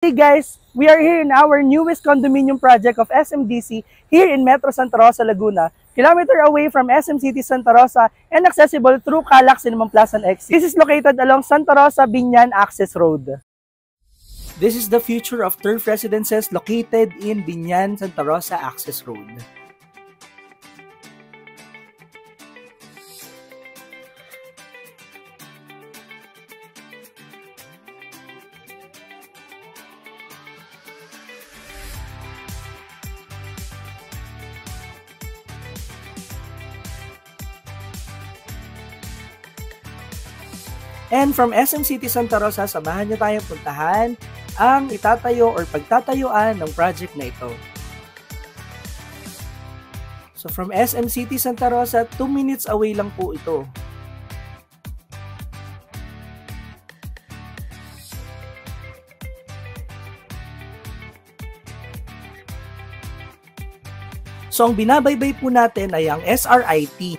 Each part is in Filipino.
Hey guys, we are here in our newest condominium project of SMDC here in Metro Santa Rosa, Laguna, kilometer away from SM City Santa Rosa and accessible through Calax Cinnamon Plaza and Exit. This is located along Santa Rosa Binyan Access Road. This is the future of turf residences located in Binyan Santa Rosa Access Road. And from SM City Santa Rosa, samahan niyo tayong puntahan ang itatayo or pagtatayuan ng project na ito. So from SM City Santa Rosa, 2 minutes away lang po ito. So ang binabaybay po natin ay ang SRIT.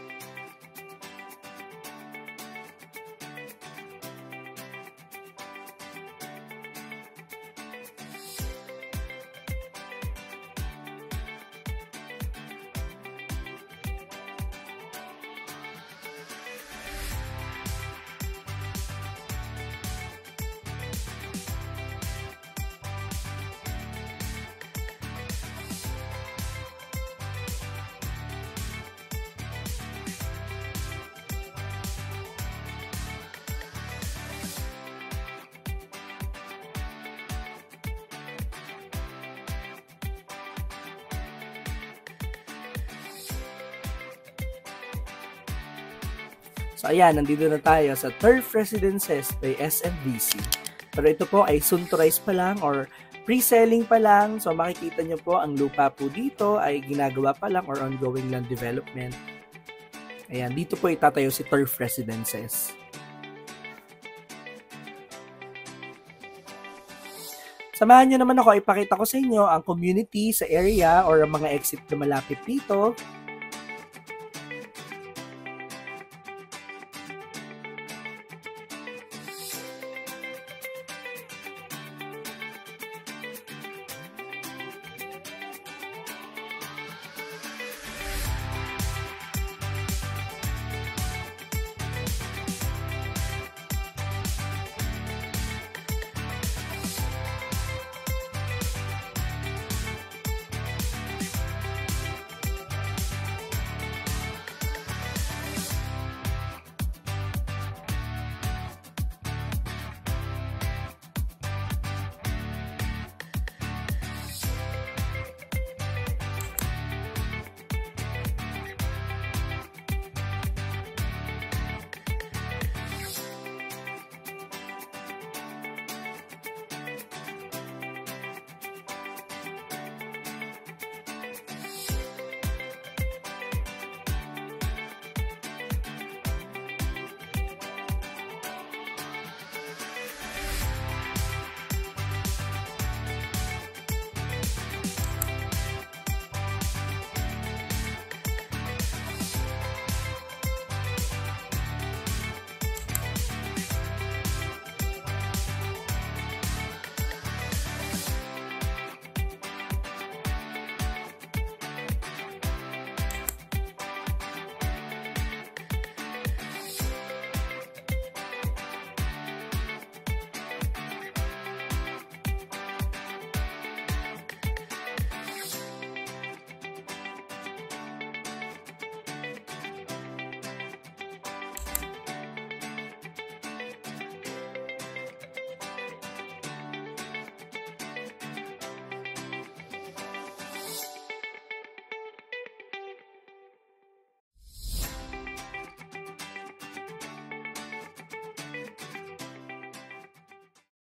So ayan, nandito na tayo sa Turf Residences by SMDC. Pero ito po ay soon to rise pa lang or pre-selling pa lang. So makikita nyo po ang lupa po dito ay ginagawa pa lang or ongoing land development. Ayan, dito po itatayo si Turf Residences. Samahan nyo naman ako, ipakita ko sa inyo ang community sa area or ang mga exit na malapit dito.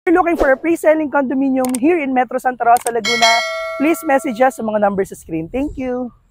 If you're looking for a pre-selling condominium here in Metro Santa Rosa, Laguna, please message us sa mga numbers sa screen. Thank you!